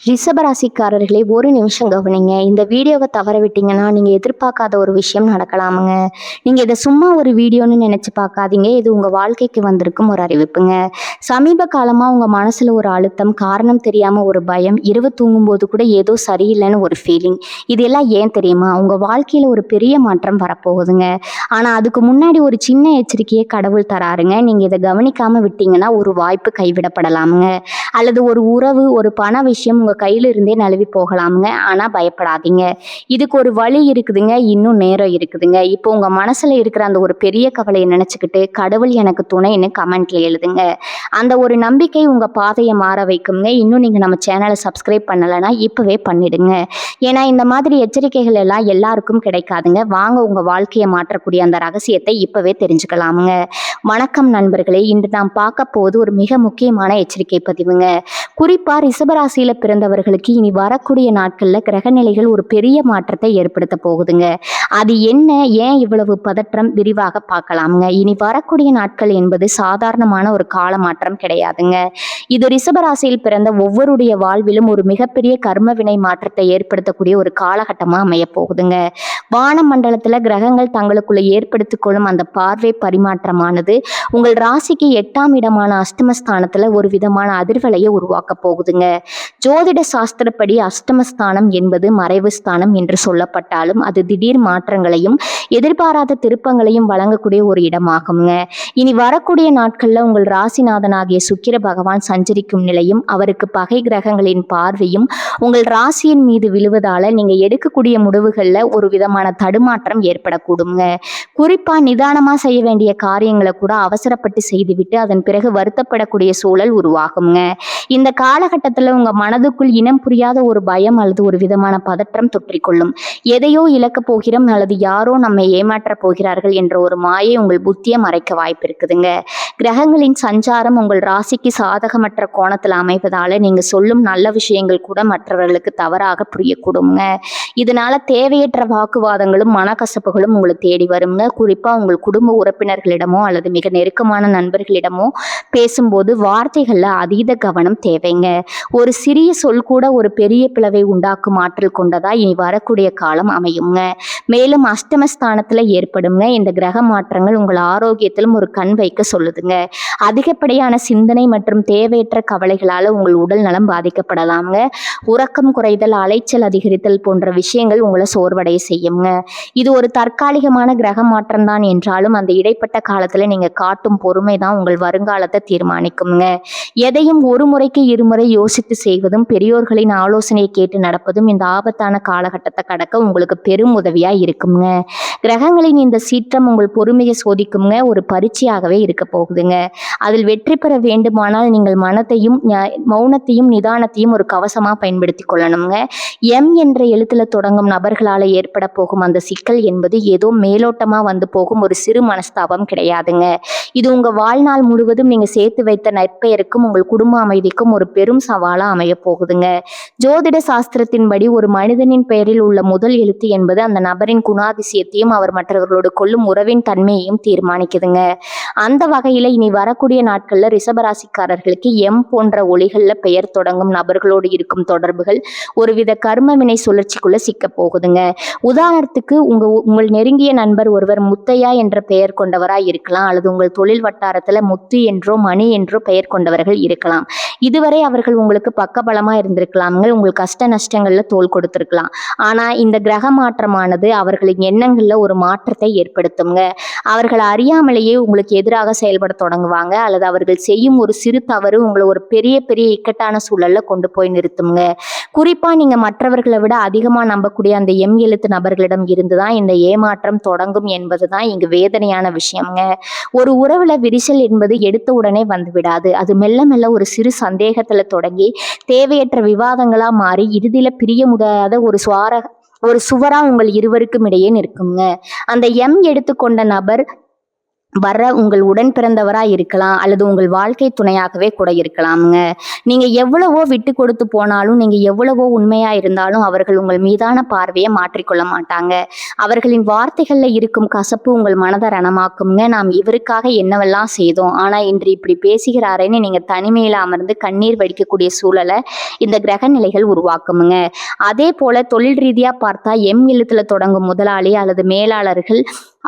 ரிஷபராசிக்காரர்களே, ஒரு நிமிஷம் கவனிங்க. இந்த வீடியோவை தவற விட்டீங்கன்னா நீங்க எதிர்பார்க்காத ஒரு விஷயம் நடக்கலாமுங்க. நீங்க இதை சும்மா ஒரு வீடியோன்னு நினைச்சு பார்க்காதீங்க. இது உங்க வாழ்க்கைக்கு வந்திருக்கும் ஒரு அறிவிப்புங்க. சமீப காலமா உங்க மனசுல ஒரு அழுத்தம், காரணம் தெரியாம ஒரு பயம், இரவு தூங்கும்போது கூட ஏதோ சரியில்லைன்னு ஒரு ஃபீலிங். இதெல்லாம் ஏன் தெரியுமா? உங்க வாழ்க்கையில ஒரு பெரிய மாற்றம் வரப்போகுதுங்க. ஆனா அதுக்கு முன்னாடி ஒரு சின்ன எச்சரிக்கையை கடவுள் தராருங்க. நீங்க இதை கவனிக்காம விட்டீங்கன்னா ஒரு வாய்ப்பு கைவிடப்படலாமுங்க. அல்லது ஒரு உறவு, ஒரு பண விஷயம் உங்க கையில இருந்தே நழுவி போகலாமுங்க. ஆனா பயப்படாதீங்க. இதுக்கு ஒரு வழி இருக்குதுங்க. இன்னும் நேரம் இருக்குதுங்க. இப்போ உங்க மனசுல இருக்கிற அந்த ஒரு பெரிய கவலையை நினைச்சுக்கிட்டு கடவுள் எனக்கு துணைன்னு கமெண்ட்ல எழுதுங்க. அந்த ஒரு நம்பிக்கை உங்க பாதையை மாற வைக்குங்க. இன்னும் நீங்க நம்ம சேனலை சப்ஸ்கிரைப் பண்ணலைன்னா இப்பவே பண்ணிடுங்க. ஏன்னா இந்த மாதிரி எச்சரிக்கைகள் எல்லாம் எல்லாருக்கும் கிடைக்காதுங்க. வாங்க உங்க வாழ்க்கையை மாற்றக்கூடிய அந்த ரகசியத்தை இப்பவே தெரிஞ்சுக்கலாமுங்க. வணக்கம் நண்பர்களே. இன்று நாம் பார்க்க போவது ஒரு மிக முக்கியமான எச்சரிக்கை பதிவுங்க. குறிப்பா ரிஷபராசியில பிறந்தவர்களுக்கு இனி வரக்கூடிய நாட்கள்ல கிரகநிலைகள் ஒரு பெரிய மாற்றத்தை ஏற்படுத்த போகுதுங்க. அது என்ன, ஏன் இவ்வளவு பதற்றம், விரிவாக பார்க்கலாமுங்க. இனி வரக்கூடிய நாட்கள் என்பது சாதாரணமான ஒரு கால மாற்றம் கிடையாதுங்க. இது ரிஷபராசியில் பிறந்த ஒவ்வொருடைய வாழ்விலும் ஒரு மிகப்பெரிய கர்ம வினை மாற்றத்தை ஏற்படுத்தக்கூடிய ஒரு காலகட்டமா அமைய போகுதுங்க. வான மண்டலத்துல கிரகங்கள் தங்களுக்குள்ள ஏற்படுத்திக் கொள்ளும் அந்த பார்வை பரிமாற்றமானது உங்கள் ராசிக்கு 8ஆம் இடமான அஷ்டமஸ்தானத்துல ஒரு விதமான அதிர்வலையை உருவாக்க போகுதுங்க. ஜோதிட சாஸ்திரப்படி அஷ்டமஸ்தானம் என்பது மறைவு ஸ்தானம் என்று சொல்லப்பட்டாலும் அது திடீர் மாற்றங்களையும் எதிர்பாராத திருப்பங்களையும் வழங்கக்கூடிய ஒரு இடமாகுங்க. இனி வரக்கூடிய நாட்கள்ல உங்கள் ராசிநாதனாகிய சுக்கிர பகவான் சஞ்சரிக்கும் நிலையும் அவருக்கு பகை கிரகங்களின் பார்வையும் உங்கள் ராசியின் மீது விழுவதால நீங்க எடுக்கக்கூடிய முடிவுகள்ல ஒரு விதமான தடுமாற்றம் ஏற்படக்கூடுங்க. குறிப்பா நிதானமா செய்ய வேண்டிய காரியங்களை கூட அவசரப்பட்டு செய்துவிட்டு அதன் பிறகு வருத்தப்படக்கூடிய சூழல் உருவாகுங்க. இந்த காலகட்டத்துல உங்க மனதுக்குள் இனம் புரியாத ஒரு பயம் அல்லது ஒரு விதமான பதற்றம் தொற்றிக்கொள்ளும். எதையோ இழக்க போகிறோம் அல்லது யாரோ நம்மை ஏமாற்ற போகிறார்கள் என்ற ஒரு மாயை உங்கள் புத்தியை மறைக்க வாய்ப்பு இருக்குதுங்க. கிரகங்களின் சஞ்சாரம் உங்கள் ராசிக்கு சாதகமற்ற கோணத்துல அமைவதால நீங்க சொல்லும் நல்ல விஷயங்கள் கூட மற்றவர்களுக்கு தவறாக புரியக்கூடுங்க. இதனால தேவையற்ற வாக்குவாதங்களும் மனக்கசப்புகளும் உங்களை தேடி வருங்க. குறிப்பா உங்கள் குடும்ப உறுப்பினர்களிடமோ அல்லது மிக நெருக்கமான நண்பர்களிடமோ பேசும்போது வார்த்தைகள்ல அதீத கவனம் தேவைங்க. ஒரு சிறிய சொல் கூட ஒரு பெரிய பிளவை உண்டாக்கும் ஆற்றல் கொண்டதா இனி வரக்கூடிய காலம் அமையுங்க. மேலும் அஷ்டமஸ்தானத்துல ஏற்படுங்க இந்த கிரக மாற்றங்கள் உங்கள் ஆரோக்கியத்திலும் ஒரு கண் வைக்க சொல்லுதுங்க. அதிகப்படியான சிந்தனை மற்றும் தேவையற்ற கவலைகளால உங்கள் உடல் நலம் பாதிக்கப்படலாம்ங்க. உறக்கம் குறைதல், அலைச்சல் அதிகரித்தல் போன்ற விஷயங்கள் உங்களை சோர்வடைய செய்யுங்க. இது ஒரு தற்காலிகமான கிரக மாற்றம் தான் என்றாலும் அந்த இடைப்பட்ட காலத்துல நீங்க காட்டும் பொறுமை தான் உங்கள் வருங்காலத்தை தீர்மானிக்குங்க. எதையும் ஒரு முறைக்கு இருமுறை யோசித்து செய்வதும் பெரியோர்களின் ஆலோசனையை கேட்டு நடப்பதும் இந்த ஆபத்தான காலகட்டத்தை கடக்க உங்களுக்கு பெரும் உதவியா இருக்குங்க. கிரகங்களின் இந்த சீற்றம் உங்கள் பொறுமையை சோதிக்குங்க. ஒரு பரீட்சையாகவே இருக்க போகுதுங்க. அதில் வெற்றி பெற வேண்டுமானால் நீங்கள் மனத்தையும் மௌனத்தையும் நிதானத்தையும் ஒரு கவசமா பயன்படுத்தி கொள்ளணுங்க. எம் என்ற எழுத்துல தொடங்கும் நபர்களால ஏற்பட போகும் அந்த சிக்கல் என்பது ஏதோ மேலோட்டமா வந்து போகும் ஒரு சிறு மனஸ்தாபம் கிடையாதுங்க. இது உங்க வாழ்நாள் முழுவதும் நீங்க சேர்த்து வைத்த நற்பெயருக்கும் உங்கள் குடும்ப அமைதிக்கும் ஒரு பெரும் சவாலா அமைய போகுதுங்க. ஜோதிட சாஸ்திரத்தின்படி ஒரு மனிதனின் பெயரில் உள்ள முதல் எழுத்து என்பது அந்த நபரின் குணாதிசயத்தையும் அவர் மற்றவர்களோடு கொள்ளும் உறவின் தன்மையையும் தீர்மானிக்குதுங்க. அந்த வகையில இனி வரக்கூடிய நாட்கள்ல ரிஷபராசிக்காரர்களுக்கு எம் போன்ற ஒளிகள்ல பெயர் தொடங்கும் நபர்களோடு இருக்கும் தொடர்புகள் ஒருவித கர்ம வினை சுழற்சிக்குள்ள சிக்க போகுதுங்க. உதாரணத்துக்கு உங்கள் நெருங்கிய நண்பர் ஒருவர் முத்தையா என்ற பெயர் கொண்டவராய் இருக்கலாம் அல்லது உங்கள் தொழில் வட்டாரத்துல முத்து என்றோ மணி என்றோ பெயர் கொண்டவர்கள் இருக்கலாம். இதுவரை அவர்கள் உங்களுக்கு பக்கபலமா இருந்திருக்கலாம்ங்க. உங்கள் கஷ்ட நஷ்டங்கள்ல தோள் கொடுத்திருக்கலாம். ஆனா இந்த கிரக மாற்றமானது அவர்களின் எண்ணங்கள்ல ஒரு மாற்றத்தை ஏற்படுத்துங்க. அவர்கள் அறியாமலேயே உங்களுக்கு எதிராக செயல்பட தொடங்குவாங்க அல்லது அவர்கள் செய்யும் ஒரு சிறு தவறு உங்களை ஒரு பெரிய பெரிய இக்கட்டான சூழல்ல கொண்டு போய் நிறுத்துங்க. குறிப்பா நீங்க மற்றவர்களை விட அதிகமா நம்பக்கூடிய அந்த எம் எழுத்து நபர்களிடம் இருந்துதான் இந்த ஏமாற்றம் தொடங்கும் என்பதுதான் இங்கு வேதனையான விஷயம்ங்க. ஒரு உறவுல விரிசல் என்பது எடுத்த உடனே வந்து விடாது. அது மெல்ல மெல்ல ஒரு சிறு சந்தேகத்துல தொடங்கி தேவையற்ற விவாதங்களா மாறி இறுதியில பிரிய முடியாத ஒரு சுவரா உங்கள் இருவருக்கும் இடையே நிற்குங்க. அந்த எம் எடுத்துக்கொண்ட நபர் வர்ற உங்கள் உடன் பிறந்தவரா இருக்கலாம், அல்லது உங்கள் வாழ்க்கை துணையாகவே கூட இருக்கலாமுங்க. நீங்க எவ்வளவோ விட்டு கொடுத்து போனாலும், நீங்க எவ்வளவோ உண்மையா இருந்தாலும் அவர்கள் உங்கள் மீதான பார்வையை மாற்றிக்கொள்ள மாட்டாங்க. அவர்களின் வார்த்தைகள்ல இருக்கும் கசப்பு உங்கள் மனதை ரணமாக்குங்க. நாம் இவருக்காக என்னவெல்லாம் செய்தோம், ஆனா இன்று இப்படி பேசுகிறாரேன்னு நீங்க தனிமையில அமர்ந்து கண்ணீர் வடிக்கக்கூடிய சூழலை இந்த கிரக நிலைகள் உருவாக்குமுங்க. அதே போல தொழில் ரீதியா பார்த்தா எம் எழுத்துல தொடங்கும் முதலாளி அல்லது மேலாளர்கள்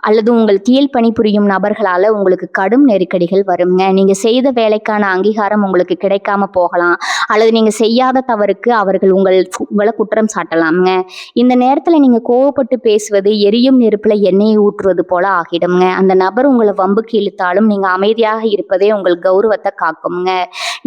அல்லது உங்கள் கீழ் பணிபுரியும் நபர்களால உங்களுக்கு கடும் நெருக்கடிகள் வருங்க. நீங்க செய்த வேலைக்கான அங்கீகாரம் உங்களுக்கு கிடைக்காம போகலாம், அல்லது நீங்க செய்யாத தவறுக்கு அவர்கள் உங்களை குற்றம் சாட்டலாம்ங்க. இந்த நேரத்துல நீங்க கோவப்பட்டு பேசுவது எரியும் நெருப்புல எண்ணெயை ஊற்றுவது போல ஆகிடும்ங்க. அந்த நபர் உங்களை வம்புக்கு இழுத்தாலும் நீங்க அமைதியாக இருப்பதே உங்கள் கௌரவத்தை காக்குங்க.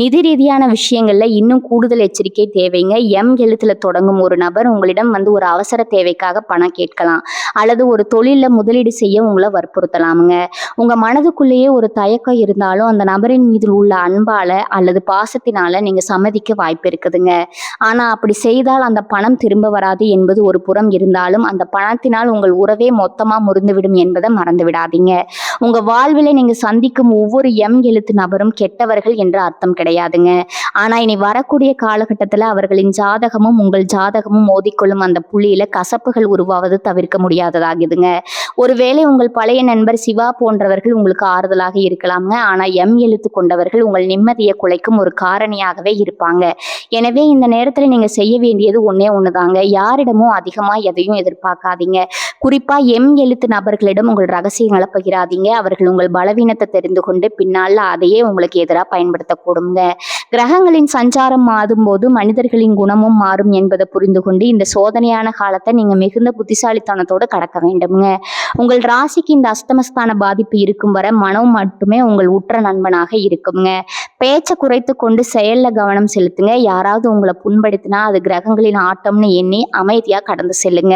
நிதி ரீதியான விஷயங்கள்ல இன்னும் கூடுதல் எச்சரிக்கை தேவைங்க. எம் எழுத்துல தொடங்கும் ஒரு நபர் உங்களிடம் ஒரு அவசர தேவைக்காக பணம் கேட்கலாம், அல்லது ஒரு தொழில முதலீடு செய்ய உங்களை வற்புறுத்தலாமுங்க. உங்க மனதுக்குள்ளேயே ஒரு தயக்கம் இருந்தாலும் அந்த நபரின் மீது உள்ள அன்பால அல்லது பாசத்தினால நீங்க சம்மதிக்க வாய்ப்பு இருக்குதுங்க. ஆனா அப்படி செய்தால் அந்த பணம் திரும்ப வராது என்பது ஒரு புறம் இருந்தாலும், அந்த பணத்தினால் உங்கள் உறவே மொத்தமா முறிந்துவிடும் என்பதை மறந்து விடாதீங்க. உங்க வாழ்வில் நீங்க சந்திக்கும் ஒவ்வொரு எம் எழுத்து நபரும் கெட்டவர்கள் என்ற அர்த்தம் கிடையாதுங்க. ஆனா இனி வரக்கூடிய காலகட்டத்துல அவர்களின் ஜாதகமும் உங்கள் ஜாதகமும் மோதிக்கொள்ளும் அந்த புள்ளியில கசப்புகள் உருவாவது தவிர்க்க முடியாததாகுதுங்க. ஒருவேளை உங்கள் பழைய நண்பர் சிவா போன்றவர்கள் உங்களுக்கு ஆறுதலாக இருக்கலாம்ங்க. ஆனா எம் எழுத்து கொண்டவர்கள் உங்கள் நிம்மதியை குலைக்கும் ஒரு காரணியாகவே இருப்பாங்க. எனவே இந்த நேரத்துல நீங்க செய்ய வேண்டியது ஒண்ணுதாங்க. யாரிடமும் அதிகமா எதையும் எதிர்பார்க்காதீங்க. குறிப்பா எம் எழுத்து நபர்களிடம் உங்கள் ரகசியங்களை பகிராதீங்க. அவர்கள் உங்கள் பலவீனத்தை தெரிந்து கொண்டு பின்னால அதையே உங்களுக்கு எதிராக பயன்படுத்தக்கூடுங்க. கிரகங்களின் சஞ்சாரம் மாறும் போது மனிதர்களின் குணமும் மாறும் என்பதை புரிந்து கொண்டு இந்த சோதனையான காலத்தை நீங்க மிகுந்த புத்திசாலித்தனத்தோடு கடக்க வேண்டும்ங்க. உங்கள் ராசிக்கு இந்த அஸ்தமஸ்தான பாதிப்பு இருக்கும் வரை மனம் மட்டுமே உங்கள் உற்ற நண்பனாக இருக்குங்க. பேச்சை குறைத்து கொண்டு செயல்ல கவனம் செலுத்துங்க. யாராவது உங்களை புண்படுத்தினா அது கிரகங்களின் ஆட்டம்னு எண்ணி அமைதியா கடந்து செல்லுங்க.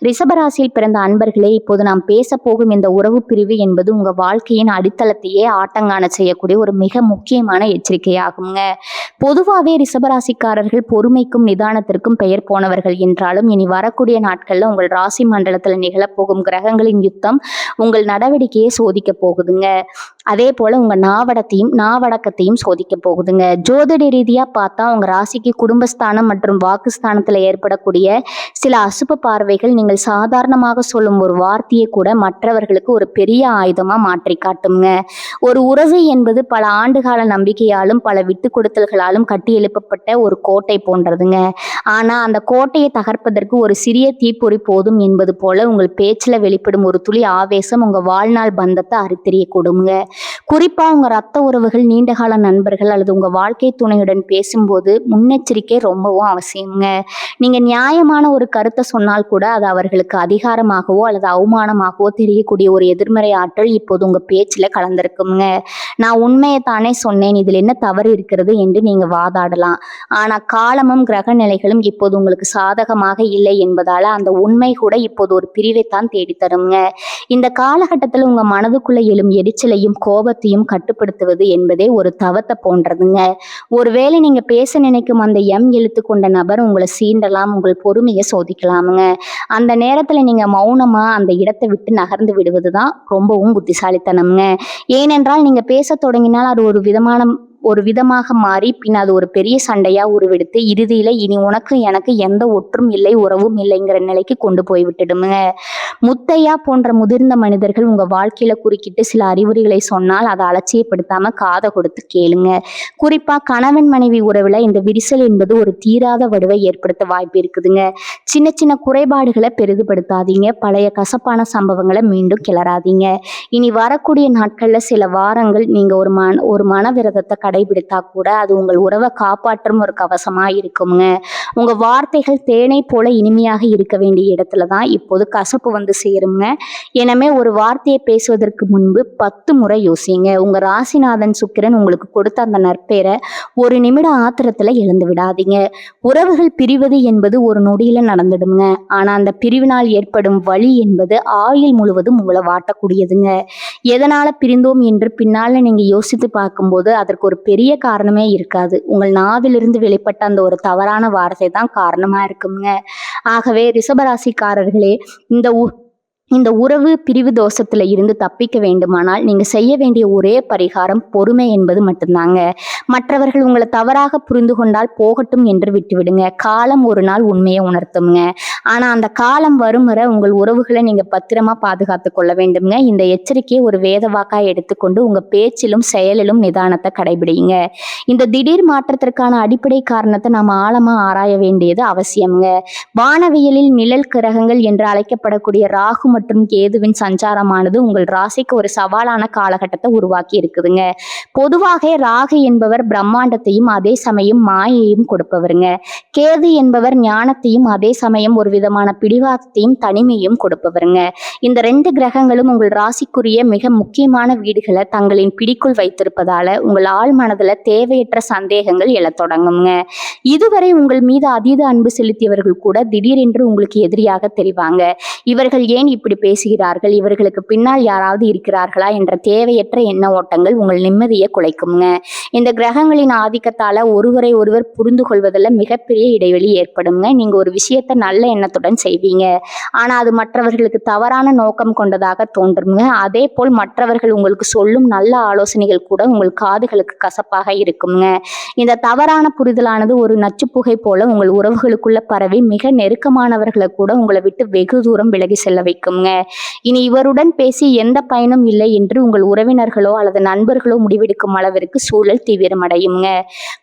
ரிஷபராசியில் பிறந்த அன்பர்களே, இப்போது நாம் பேச போகும் இந்த உறவு பிரிவு என்பது உங்க வாழ்க்கையின் அடித்தளத்தையே ஆட்டங்காண செய்யக்கூடிய ஒரு மிக முக்கியமான எச்சரிக்கையாகுங்க. பொதுவாகவே ரிஷபராசிக்காரர்கள் பொறுமைக்கும் நிதானத்திற்கும் பெயர் போனவர்கள் என்றாலும், இனி வரக்கூடிய நாட்கள்ல உங்கள் ராசி மண்டலத்துல நிகழப்போகும் கிரகங்களின் யுத்தம் உங்கள் நடவடிக்கையை சோதிக்க போகுதுங்க. அதே போல உங்க நாவடக்கத்தையும் சோதிக்க போகுதுங்க. ஜோதிட ரீதியா பார்த்தா உங்க ராசிக்கு குடும்பஸ்தானம் மற்றும் வாக்குஸ்தானத்துல ஏற்படக்கூடிய சில அசுப பார்வைகள் நீங்கள் சாதாரணமாக சொல்லும் ஒரு வார்த்தையை கூட மற்றவர்களுக்கு ஒரு பெரிய ஆயுதமா மாற்றி காட்டுங்க. ஒரு உறவு என்பது பல ஆண்டுகால நம்பிக்கையாலும் பல விட்டு கொடுத்தல்களாலும் கட்டி எழுப்பப்பட்ட ஒரு கோட்டை போன்றதுங்க. ஆனா அந்த கோட்டையை தகர்ப்பதற்கு ஒரு சிறிய தீப்பொறி போதும் என்பது போல உங்கள் பேச்சுல வெளிப்படும் ஒரு துளி ஆவேசம் உங்க வாழ்நாள் பந்தத்தை அறுத்தெறியக்கூடுங்க. குறிப்பா உங்க ரத்த உறவுகள், நீண்டகால நண்பர்கள் அல்லது உங்க வாழ்க்கை துணையுடன் பேசும்போது முன்னெச்சரிக்கை ரொம்பவும் அவசியங்க. நீங்க நியாயமான ஒரு கருத்தை சொன்னால் கூட அது அவர்களுக்கு அதிகாரமாகவோ அல்லது அவமானமாகவோ தெரியக்கூடிய ஒரு எதிர்மறை ஆற்றல் இப்போது உங்க பேச்சுல கலந்திருக்குங்க. நான் உண்மையை தானே சொன்னேன், இதில் என்ன தவறு இருக்கிறது என்று நீங்க வாதாடலாம். ஆனா காலமும் கிரக நிலைகளும் இப்போது உங்களுக்கு சாதகமாக இல்லை என்பதால அந்த உண்மை கூட இப்போது ஒரு பிரிவைத்தான் தேடித்தருங்க. இந்த காலகட்டத்தில் உங்க மனதுக்குள்ள எழும் எரிச்சலையும் கோபத்தையும் கட்டுப்படுத்துவது என்பதே ஒரு தவத்தை போன்றதுங்க. ஒருவேளை நீங்க பேச நினைக்கும் அந்த எம் எழுத்து கொண்ட நபர் உங்களை சீண்டலாம், உங்கள் பொறுமையை சோதிக்கலாமுங்க. அந்த நேரத்துல நீங்க மௌனமா அந்த இடத்தை விட்டு நகர்ந்து விடுவதுதான் ரொம்பவும் புத்திசாலித்தனம்ங்க. ஏனென்றால் நீங்க பேச தொடங்கினால் அது ஒரு விதமாக மாறி பின் அது ஒரு பெரிய சண்டையா உருவெடுத்து இறுதியில இனி உனக்கு எனக்கு எந்த ஒற்றும் இல்லை, உறவும் இல்லைங்கிற நிலைக்கு கொண்டு போய் விட்டுடுங்க. முத்தையா போன்ற முதிர்ந்த மனிதர்கள் உங்க வாழ்க்கையில குறுக்கிட்டு சில அறிவுரைகளை சொன்னால் அதை அலட்சியப்படுத்தாம காதை கொடுத்து கேளுங்க. குறிப்பா கணவன் மனைவி உறவுல இந்த விரிசல் என்பது ஒரு தீராத வடுவை ஏற்படுத்த வாய்ப்பு இருக்குதுங்க. சின்ன சின்ன குறைபாடுகளை பெரிதுபடுத்தாதீங்க. பழைய கசப்பான சம்பவங்களை மீண்டும் கிளறாதீங்க. இனி வரக்கூடிய நாட்கள்ல சில வாரங்கள் நீங்க ஒரு மனவிரதத்தை கடைபிடித்தா கூட அது உங்கள் உறவை காப்பாற்றும் ஒரு கவசமா இருக்குங்க. உங்க வார்த்தைகள் தேனை போல இனிமையாக இருக்க வேண்டிய இடத்துலதான் இப்போது கசப்பு சேருங்க. எனவே ஒரு வார்த்தையை பேசுவதற்கு முன்பு 10 முறை யோசிங்க. உங்க ராசிநாதன் சுக்கிரன் உங்களுக்கு கொடுத்த அந்த நற்பெயரை ஒரு நிமிட ஆத்திரத்துல இழந்து விடாதீங்க. உறவுகள் பிரிவது என்பது ஒரு நொடியில நடந்துடுங்க. ஆனா அந்த பிரிவினால் ஏற்படும் வலி என்பது ஆயுள் முழுவதும் உங்களை வாட்டக்கூடியதுங்க. எதனால பிரிந்தோம் என்று பின்னால நீங்க யோசித்து பார்க்கும்போது அதற்கு ஒரு பெரிய காரணமே இருக்காது. உங்கள் நாவிலிருந்து வெளிப்பட்ட அந்த ஒரு தவறான வார்த்தை தான் காரணமா இருக்குங்க. ஆகவே ரிஷபராசிக்காரர்களே, இந்த உறவு பிரிவு தோஷத்துல இருந்து தப்பிக்க வேண்டுமானால் நீங்க செய்ய வேண்டிய ஒரே பரிகாரம் பொறுமை என்பது மட்டும்தாங்க. மற்றவர்கள் உங்களை தவறாக புரிந்து கொண்டால் போகட்டும் என்று விட்டுவிடுங்க. காலம் ஒரு நாள் உண்மையை உணர்த்துங்க. ஆனா அந்த காலம் வரும் வரை உங்கள் உறவுகளை நீங்க பத்திரமா பாதுகாத்து கொள்ள வேண்டும்ங்க. இந்த எச்சரிக்கையை ஒரு வேத வாக்காய் எடுத்துக்கொண்டு உங்க பேச்சிலும் செயலிலும் நிதானத்தை கடைபிடிங்க. இந்த திடீர் மாற்றத்திற்கான அடிப்படை காரணத்தை நாம ஆழமா ஆராய வேண்டியது அவசியம்ங்க. வானவியலில் நிழல் கிரகங்கள் என்று அழைக்கப்படக்கூடிய ராகு மற்றும் கேதுவின் சஞ்சாரமானது உங்கள் ராசிக்கு ஒரு சவாலான காலகட்டத்தை உருவாக்கி இருக்குதுங்க. பொதுவாக ராகு என்பவர் பிரம்மாண்டத்தையும் அதே சமயம் மாயையும் கொடுப்பவருங்க. கேது என்பவர் ஞானத்தையும் அதே சமயம் ஒரு விதமான பிடிவாதத்தையும் தனிமையும் கொடுப்பவருங்க. இந்த 2 கிரகங்களும் உங்கள் ராசிக்குரிய மிக முக்கியமான வீடுகளை தங்களின் பிடிக்குள் வைத்திருப்பதால உங்கள் ஆழ் மனதுல தேவையற்ற சந்தேகங்கள் எழத் தொடங்குங்க. இதுவரை உங்கள் மீது அதீத அன்பு செலுத்தியவர்கள் கூட திடீரென்று உங்களுக்கு எதிரியாக தெரிவாங்க. இவர்கள் ஏன் இப்படி பேசுகிறார்கள், இவர்களுக்கு பின்னால் யாராவது இருக்கிறார்களா என்ற தேவையற்ற எண்ண ஓட்டங்கள் உங்கள் நிம்மதியை குலைக்குங்க. இந்த கிரகங்களின் ஆதிக்கத்தால ஒருவரை ஒருவர் புரிந்து கொள்வதில் மிகப்பெரிய இடைவெளி ஏற்படுங்க. நீங்க ஒரு விஷயத்தை நல்ல எண்ணத்துடன் செய்வீங்க, ஆனா அது மற்றவர்களுக்கு தவறான நோக்கம் கொண்டதாக தோன்றுங்க. அதே போல் மற்றவர்கள் உங்களுக்கு சொல்லும் நல்ல ஆலோசனைகள் கூட உங்கள் காதுகளுக்கு கசப்பாக இருக்குங்க. இந்த தவறான புரிதலானது ஒரு நச்சுப்புகை போல உங்கள் உறவுகளுக்குள்ள பரவி மிக நெருக்கமானவர்களை கூட உங்களை விட்டு வெகு தூரம் விலகி செல்ல வைக்குங்க. இனி இவருடன் பேசி எந்த பயனும் இல்லை என்று உங்கள் உறவினர்களோ அல்லது நண்பர்களோ முடிவெடுக்கும் அளவிற்கு சூழல் தீவிரமடையுங்க.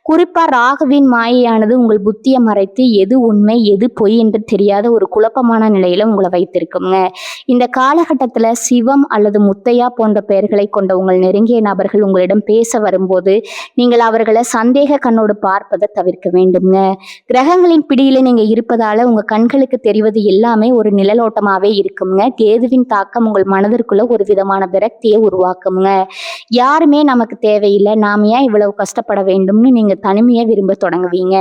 குறிப்பா ராகுவின் மாயையானது உங்கள் புத்தியை மறைத்து எது உண்மை எது பொய் என்று தெரியாத ஒரு குழப்பமான நிலையில உங்களை வைத்திருக்குங்க. இந்த காலகட்டத்துல சிவம் அல்லது முத்தையா போன்ற பெயர்களை கொண்ட உங்கள் நெருங்கிய நபர்கள் உங்களிடம் பேச வரும்போது நீங்கள் அவர்களை சந்தேக கண்ணோடு பார்ப்பதை தவிர்க்க வேண்டுங்க. கிரகங்களின் பிடியில நீங்க இருப்பதால உங்க கண்களுக்கு தெரிவது எல்லாமே ஒரு நிழலோட்டமாவே இருக்குங்க. கேதுவின் தாக்கம் உங்கள் மனதிற்குள்ள ஒரு விதமான விரக்தியை உருவாக்குங்க. யாருமே நமக்கு தேவையில்லை, நாம ஏன் இவ்வளவு கஷ்டப்பட வேண்டும்னு நீங்க தனிமையை விரும்ப தொடங்குவீங்க.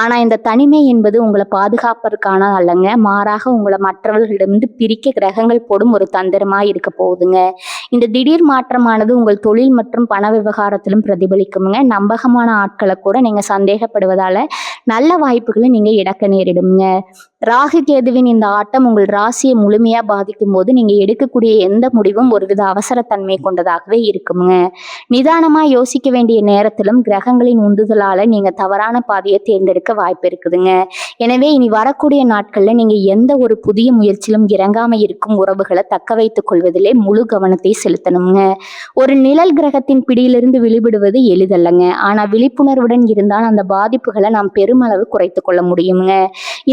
ஆனா இந்த தனிமை என்பது உங்களை பாதுகாப்பதற்கான அல்லங்க, மாறாக உங்களை மற்றவர்களிடமிருந்து பிரிக்க கிரகங்கள் போடும் ஒரு தந்திரமா இருக்க போகுதுங்க. இந்த திடீர் மாற்றமானது உங்கள் தொழில் மற்றும் பண விவகாரத்திலும் பிரதிபலிக்குங்க. நம்பகமான ஆட்களை கூட நீங்க சந்தேகப்படுவதால நல்ல வாய்ப்புகளை நீங்க இழக்க நேரிடுங்க. ராகு கேதுவின் இந்த ஆட்டம் உங்கள் ராசியை முழுமையா பாதிக்கும் போது நீங்க எடுக்கக்கூடிய எந்த முடிவும் ஒருவித அவசரத்தன்மை கொண்டதாகவே இருக்குங்க. நிதானமா யோசிக்க வேண்டிய நேரத்திலும் கிரகங்களின் உந்துதலால நீங்க தவறான பாதையை தேர்ந்தெடுக்க வாய்ப்பு இருக்குதுங்க. எனவே இனி வரக்கூடிய நாட்கள்ல நீங்க எந்த ஒரு புதிய முயற்சியிலும் இறங்காம இருக்கும் உறவுகளை தக்க வைத்துக் கொள்வதிலே முழு கவனத்தை செலுத்தணுங்க. ஒரு நிழல் கிரகத்தின் பிடியிலிருந்து விடுபடுவது எளிதல்லங்க, ஆனா விழிப்புணர்வுடன் இருந்தால் அந்த பாதிப்புகளை நாம் பெருமளவு குறைத்து கொள்ள முடியுங்க.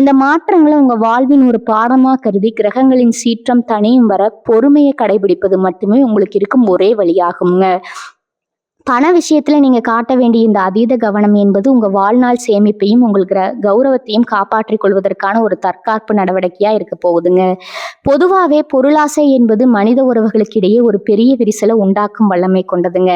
இந்த மாற்றங்களை உங்க வாழ்வின் ஒரு பாடமா கருதி கிரகங்களின் சீற்றம் தனியும் வர பொறுமையை கடைபிடிப்பது மட்டுமே உங்களுக்கு இருக்கும் ஒரே வழியாகுங்க. பண விஷயத்துல நீங்க காட்ட வேண்டிய இந்த அதீத கவனம் என்பது உங்க வாழ்நாள் சேமிப்பையும் உங்கள் கௌரவத்தையும் காப்பாற்றிக் கொள்வதற்கான ஒரு தற்காப்பு நடவடிக்கையா இருக்க போகுதுங்க. பொதுவாகவே பொருளாசை என்பது மனித உறவுகளுக்கு இடையே ஒரு பெரிய விரிசலை உண்டாக்கும் வல்லமை கொண்டதுங்க.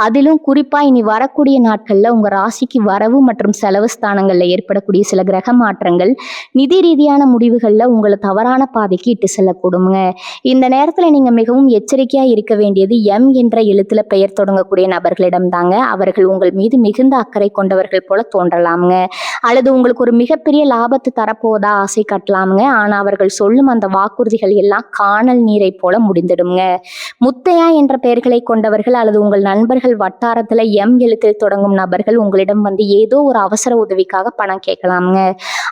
அதிலும் குறிப்பா இனி வரக்கூடிய நாட்கள்ல உங்க ராசிக்கு வரவு மற்றும் செலவு ஸ்தானங்கள்ல ஏற்படக்கூடிய சில கிரக மாற்றங்கள் நிதி ரீதியான முடிவுகள்ல உங்களை தவறான பாதைக்கு இட்டு செல்லக்கூடுங்க. இந்த நேரத்துல நீங்க மிகவும் எச்சரிக்கையா இருக்க வேண்டியது எம் என்ற எழுத்துல பெயர் தொடங்கக்கூடிய நபர்களிடம் தாங்க. அவர்கள் உங்கள் மீது மிகுந்த அக்கறை கொண்டவர்கள் போல தோன்றலாமுங்க, அல்லது உங்களுக்கு ஒரு மிகப்பெரிய லாபத்தை தரப்போவதா ஆசை காட்டலாமுங்க. ஆனா அவர்கள் சொல்லும் அந்த வாக்குறுதிகள் எல்லாம் காணல் நீரை போல முடிந்துடுங்க. முத்தையா என்ற பெயர்களை கொண்டவர்கள் அல்லது உங்கள் நண்பர்கள் வட்டாரத்துல எம் எழுத்தில் தொடங்கும் நபர்கள் உங்களிடம் வந்து ஏதோ ஒரு அவசர உதவிக்காக பணம் கேட்கலாமுங்க,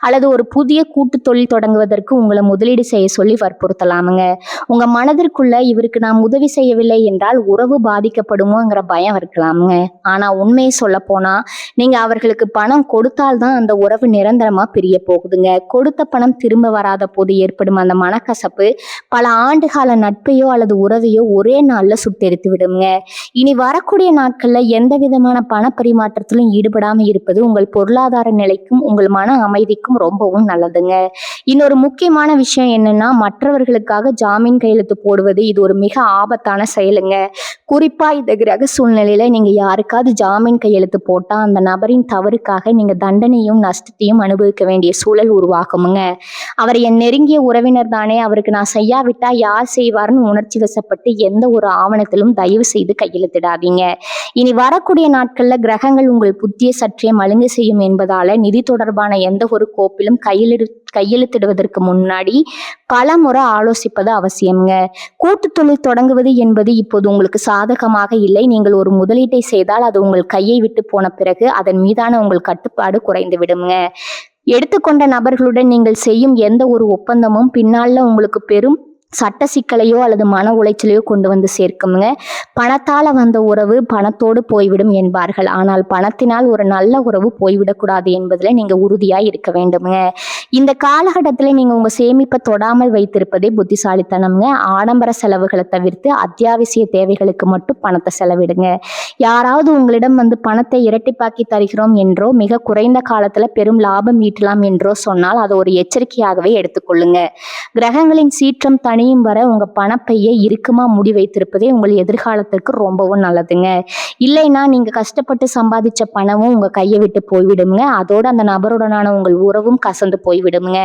அல்லது ஒரு புதிய கூட்டு தொழில் தொடங்குவதற்கு உங்களை முதலீடு செய்ய சொல்லி வற்புறுத்தலாமுங்க. உங்க மனதிற்குள்ள இவருக்கு நாம் உதவி செய்யவில்லை என்றால் உறவு பாதிக்கப்படுமோங்கிற பயம் இருக்கலாமுங்க. ஆனா உண்மையை சொல்ல போனா நீங்க அவர்களுக்கு பணம் கொடுத்தால்தான் அந்த உறவு நிரந்தரமா பிரிய போகுதுங்க. கொடுத்த பணம் திரும்ப வராத போது ஏற்படும் அந்த மனக்கசப்பு பல ஆண்டுகால நட்பையோ அல்லது உறவையோ ஒரே நாள்ல சுட்டெரித்து விடுங்க. இனி வரக்கூடிய நாட்கள்ல எந்த விதமான பண பரிமாற்றத்திலும் ஈடுபடாம இருப்பது உங்கள் பொருளாதார நிலைக்கும் உங்கள் மன அமைதிக்கும் ரொம்பவும் நல்லதுங்க. இன்னொரு முக்கியமான விஷயம் என்னன்னா, மற்றவர்களுக்காக ஜாமீன் கையெழுத்து போடுவது இது ஒரு மிக ஆபத்தான செயலுங்க. குறிப்பா இந்த கிரக சூழ்நிலையில நீங்க யாருக்காவது ஜாமீன் கையெழுத்து போட்டா அந்த நபரின் தவறுக்காக நீங்க தண்டனையும் நஷ்டத்தையும் அனுபவிக்க வேண்டிய சூழல் உருவாகுமுங்க. அவர் என் நெருங்கிய உறவினர் தானே, அவருக்கு நான் செய்யாவிட்டா யார் செய்வார்னு உணர்ச்சி வசப்பட்டு எந்த ஒரு ஆவணத்திலும் தயவு செய்து கையெழுத்திடாதீங்க. இனி வரக்கூடிய நாட்கள்ல கிரகங்கள் உங்கள் புத்தியை சற்றே மழுங்க செய்யும் என்பதால நிதி தொடர்பான எந்த ஒரு கோப்பிலும் கையெழுத்து கையெழுத்திடுவதற்கு முன்னாடி பல முறை ஆலோசிப்பது அவசியம்ங்க. கூட்டு தொழில் தொடங்குவது என்பது இப்போது உங்களுக்கு சாதகமாக இல்லை. நீங்கள் ஒரு முதலீட்டை செய்தால் அது உங்கள் கையை விட்டு போன பிறகு அதன் மீதான உங்கள் கட்டுப்பாடு குறைந்து விடுங்க. எடுத்துக்கொண்ட நபர்களுடன் நீங்கள் செய்யும் எந்த ஒரு ஒப்பந்தமும் பின்னால உங்களுக்கு பெரும் சட்ட சிக்கலையோ அல்லது மன உளைச்சலையோ கொண்டு வந்து சேர்க்குங்க. பணத்தால வந்த உறவு பணத்தோடு போய்விடும் என்பார்கள். ஆனால் பணத்தினால் ஒரு நல்ல உறவு போய்விடக்கூடாது என்பதுல நீங்க உறுதியா இருக்க வேண்டுங்க. இந்த காலகட்டத்தில் நீங்க உங்க சேமிப்பை தொடாமல் வைத்திருப்பதே புத்திசாலித்தனம்ங்க. ஆடம்பர செலவுகளை தவிர்த்து அத்தியாவசிய தேவைகளுக்கு மட்டும் பணத்தை செலவிடுங்க. யாராவது உங்களிடம் வந்து பணத்தை இரட்டிப்பாக்கி தருகிறோம் என்றோ மிக குறைந்த காலத்துல பெரும் லாபம் ஈட்டலாம் என்றோ சொன்னால் அதை ஒரு எச்சரிக்கையாகவே எடுத்துக்கொள்ளுங்க. கிரகங்களின் சீற்றம் தனியும் வர உங்க பணப்பையை இறுக்கமா மூடி வைத்திருப்பதே உங்கள் எதிர்காலத்திற்கு ரொம்பவும் நல்லதுங்க. இல்லைன்னா நீங்க கஷ்டப்பட்டு சம்பாதிச்ச பணமும் உங்க கையை விட்டு போய்விடுங்க. அதோட அந்த நபருடனான உங்கள் உறவும் கசந்து போய்விடுங்க.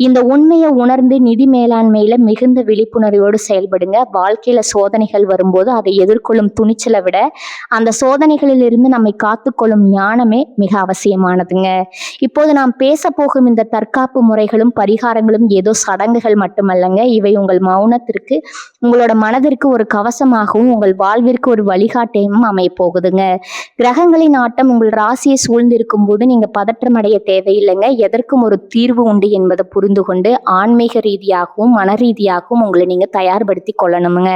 இந்த உண்மையை உணர்ந்து நிதி மேலாண்மையில மிகுந்த விழிப்புணர்வோடு செயல்படுங்க. வாழ்க்கையில சோதனைகள் வரும்போது அதை எதிர்கொள்ளும் துணிச்சலை விட அந்த சோதனைகளில் இருந்து நம்மை காத்துக்கொள்ளும் ஞானமே மிக அவசியமானதுங்க. இப்போது நாம் பேச போகும் இந்த தற்காப்பு முறைகளும் பரிகாரங்களும் ஏதோ சடங்குகள் மட்டுமல்லங்க. இவை உங்கள் மௌனத்திற்கு உங்களோட மனதிற்கு ஒரு கவசமாகவும் உங்கள் வாழ்விற்கு ஒரு வழிகாட்டியும் அமைய போகுதுங்க. கிரகங்களின் ஆட்டம் உங்கள் ராசியை சூழ்ந்திருக்கும் போது நீங்க பதற்றம் அடைய தேவையில்லைங்க. எதற்கும் ஒரு தீர்வு உண்டு என்பதை புரிந்து கொண்டு ஆன்மீக ரீதியாகவும் மன ரீதியாகவும் உங்களை நீங்க தயார்படுத்தி கொள்ளணுங்க.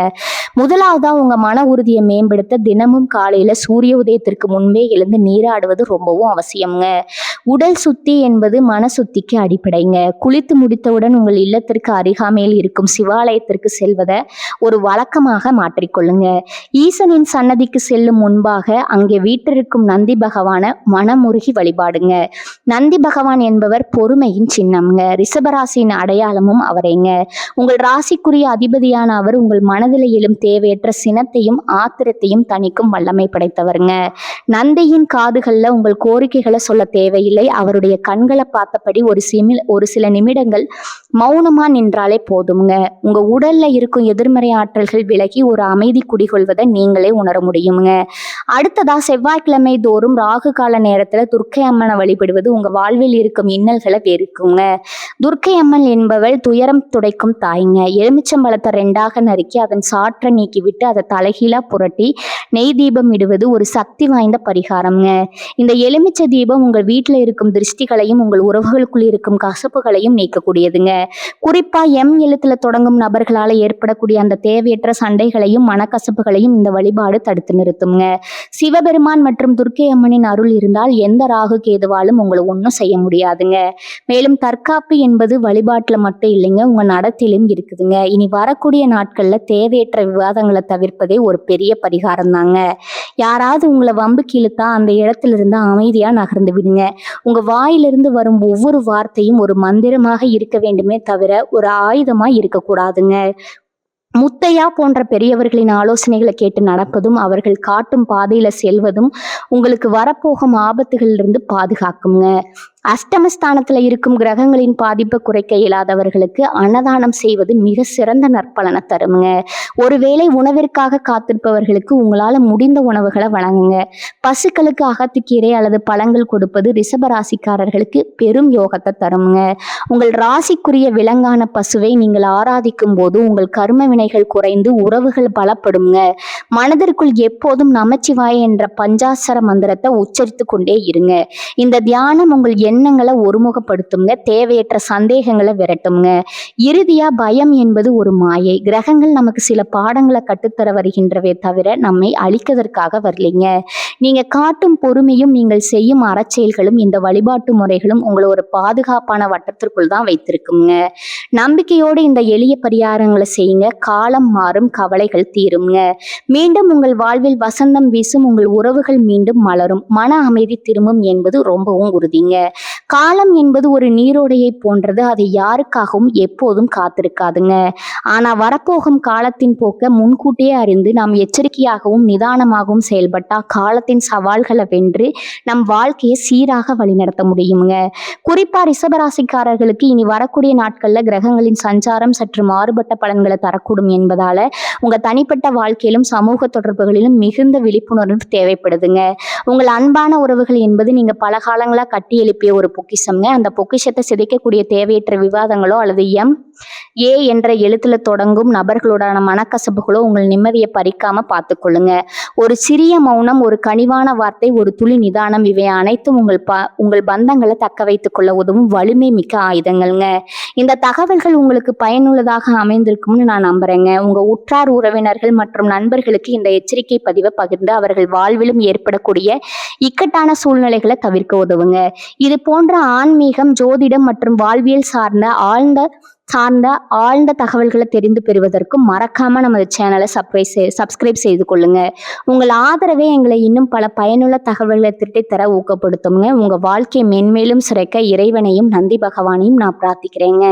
முதலாவதா உங்க மன உறுதியை மேம்படுத்த தினமும் காலையில சூரிய உதயத்திற்கு முன்பே எழுந்து நீராடுவது ரொம்பவும் அவசியம்ங்க. உடல் சுத்தி என்பது மன சுத்திக்கு அடிப்படைங்க. குளித்து முடித்தவுடன் உங்கள் இல்லத்திற்கு அருகாமையில் இருக்கும் சிவாலயத்திற்கு செல்வதை ஒரு வழக்கமாக மாற்றிக்கொள்ளுங்க. ஈசனின் சன்னதிக்கு செல்லும் முன்பாக அங்கே வீற்றிருக்கும் நந்தி பகவான மனமுருகி வழிபாடுங்க. நந்தி பகவான் என்பவர் பொறுமையின் சின்னம்ங்க. ரிஷபராசியின் அடையாளமும் அவரைங்க. உங்கள் ராசிக்குரிய அதிபதியான அவர் உங்கள் மனதில் எழும் தேவையற்ற சினத்தையும் ஆத்திரத்தையும் தணிக்கும் வல்லமை படைத்தவருங்க. நந்தியின் காதுகள்ல உங்கள் கோரிக்கைகளை சொல்ல தேவையில்லை. அவருடைய கண்களை பார்த்தபடி ஒரு சில நிமிடங்கள் மௌனமா நின்றாலே போதுங்க. உங்க உடல்ல இருக்கும் எதிர்மறை ஆற்றல்கள் விலகி ஒரு அமைதி குடிகொள்வதை நீங்களே உணர முடியுங்க. அடுத்ததா செவ்வாய்க்கிழமை தோறும் ராகு கால நேரத்துல துர்க்கை அம்மனை வழிபடுவது உங்க வாழ்வில் இருக்கும் இன்னல்களை வெறுக்குங்க. துர்க்கை அம்மன் என்பவள் துயரம் துடைக்கும் தாய்ங்க. எலுமிச்சம்பழத்தை 2ஆக நறுக்கி அதன் சாற்றை நீக்கிவிட்டு அதை தலைகீழா புரட்டி நெய் தீபம் இடுவது ஒரு சக்தி வாய்ந்த பரிகாரம்ங்க. இந்த எலுமிச்சை தீபம் உங்கள் வீட்டில் இருக்கும் திருஷ்டிகளையும் உங்கள் உறவுகளுக்குள் இருக்கும் கசப்புகளையும் நீக்கக்கூடியதுங்க. குறிப்பா எம் எழுத்துல தொடங்கும் நபர்களால் ஏற்படக்கூடிய அந்த தேவையற்ற சண்டைகளையும் மனக்கசப்புகளையும் இந்த வழிபாடு தடுத்து நிறுத்துங்க. சிவபெருமான் மற்றும் துர்க்கை அம்மனின் அருள் இருந்தால் எந்த ராகு கேதுவாலும் உங்களை ஒன்றும் செய்ய முடியாதுங்க. மேலும் தற்காப்பு என்பது வழிபாட்டுல மட்டும் இல்லைங்க, உங்க நடத்திலும் இருக்குதுங்க. இனி வரக்கூடிய நாட்கள்ல தேவையற்ற விவாதங்களை தவிர்ப்பதே ஒரு பெரிய பரிகாரம் தாங்க. யாராவது உங்களை வம்புக்கு இழுத்தா அந்த இடத்துல இருந்து அமைதியா நகர்ந்து விடுங்க. உங்க வாயிலிருந்து வரும் ஒவ்வொரு வார்த்தையும் ஒரு மந்திரமாக இருக்க வேண்டுமே தவிர ஒரு ஆயுதமா இருக்கக்கூடாதுங்க. முத்தையா போன்ற பெரியவர்களின் ஆலோசனைகளை கேட்டு நடப்பதும் அவர்கள் காட்டும் பாதையில செல்வதும் உங்களுக்கு வரப்போகும் ஆபத்துகளிலிருந்து பாதுகாக்குங்க. அஷ்டமஸ்தானத்துல இருக்கும் கிரகங்களின் பாதிப்பை குறைக்க இயலாதவர்களுக்கு அன்னதானம் செய்வது மிக சிறந்த நற்பலனை தருங்க. ஒருவேளை உணவிற்காக காத்திருப்பவர்களுக்கு உங்களால முடிந்த உணவுகளை வழங்குங்க. பசுக்களுக்கு அகத்துக்கீரை அல்லது பழங்கள் கொடுப்பது ரிஷபராசிக்காரர்களுக்கு பெரும் யோகத்தை தருங்க. உங்கள் ராசிக்குரிய விலங்கான பசுவை நீங்கள் ஆராதிக்கும் போது உங்கள் கர்ம வினைகள் குறைந்து உறவுகள் பலப்படுங்க. மனதிற்குள் எப்போதும் நமச்சிவாய என்ற பஞ்சாசர மந்திரத்தை உச்சரித்து கொண்டே இருங்க. இந்த தியானம் உங்கள் எண்ணங்களை ஒருமுகப்படுத்துங்க. தேவையற்ற சந்தேகங்களை விரட்டுங்க. இறுதியா பயம் என்பது ஒரு மாயை. கிரகங்கள் நமக்கு சில பாடங்களை கற்றுத்தர வருகின்றவே தவிர நம்மை அழிப்பதற்காக வரலைங்க. நீங்க காட்டும் பொறுமையும் நீங்கள் செய்யும் அறச்செயல்களும் இந்த வழிபாட்டு முறைகளும் உங்களை ஒரு பாதுகாப்பான வட்டத்திற்குள் தான் வைத்திருக்குங்க. நம்பிக்கையோடு இந்த எளிய பரிகாரங்களை செய்யுங்க. காலம் மாறும், கவலைகள் தீருங்க. மீண்டும் உங்கள் வாழ்வில் வசந்தம் வீசும், உங்கள் உறவுகள் மீண்டும் மலரும், மன அமைதி திரும்பும் என்பது ரொம்பவும் உறுதிங்க. காலம் என்பது ஒரு நீரோடையை போன்றது. அதை யாருக்காகவும் எப்போதும் காத்திருக்காதுங்க. ஆனா வரப்போகும் காலத்தின் போக்க முன்கூட்டியே அறிந்து நாம் எச்சரிக்கையாகவும் நிதானமாகவும் செயல்பட்டா காலத்தின் சவால்களை வென்று நம் வாழ்க்கையை சீராக வழிநடத்த முடியுங்க. குறிப்பா ரிஷபராசிக்காரர்களுக்கு இனி வரக்கூடிய நாட்கள்ல கிரகங்களின் சஞ்சாரம் சற்று மாறுபட்ட பலன்களை தரக்கூடும் என்பதால உங்க தனிப்பட்ட வாழ்க்கையிலும் சமூக தொடர்புகளிலும் மிகுந்த விழிப்புணர்வு தேவைப்படுதுங்க. உங்கள் அன்பான உறவுகள் என்பது நீங்க பல காலங்களா கட்டி எழுப்பிய வேண்டிய ஒரு பொக்கிஷம்ங்க. அந்த பொக்கிஷத்தை சிதைக்கக்கூடிய தேவையற்ற விவாதங்களோ அல்லது ஏ என்ற எழுத்துல தொடங்கும் நபர்களோடான மனக்கசப்புகளோ உங்கள் நிம்மதியை பறிக்காம பார்த்துக்கொள்ளுங்க. ஒரு சிறிய மௌனம், ஒரு கனிவான வார்த்தை, ஒரு துளி நிதானம், இவை அனைத்தும் உங்கள் பந்தங்களை தக்க வைத்துக் கொள்ள உதவும் வலிமை மிக்க ஆயுதங்கள்ங்க. இந்த தகவல்கள் உங்களுக்கு பயனுள்ளதாக அமைந்திருக்கும்னு நான் நம்புறேங்க. உங்க உற்றார் உறவினர்கள் மற்றும் நண்பர்களுக்கு இந்த எச்சரிக்கை பதிவை பகிர்ந்து அவர்கள் வாழ்விலும் ஏற்படக்கூடிய இக்கட்டான சூழ்நிலைகளை தவிர்க்க உதவுங்க. இது போன்ற ஆன்மீகம், ஜோதிடம் மற்றும் வாழ்வியல் ஆழ்ந்த தகவல்களை தெரிந்து பெறுவதற்கு மறக்காம நமது சேனலை சப்ஸ்கிரைப் செய்து கொள்ளுங்க. உங்கள் ஆதரவே எங்களை இன்னும் பல பயனுள்ள தகவல்களை திரட்டித்தர ஊக்கப்படுத்துங்க. உங்க வாழ்க்கையை மென்மேலும் சிறைக்க இறைவனையும் நந்தி பகவானையும் நான் பிரார்த்திக்கிறேங்க.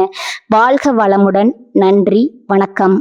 வாழ்க வளமுடன். நன்றி, வணக்கம்.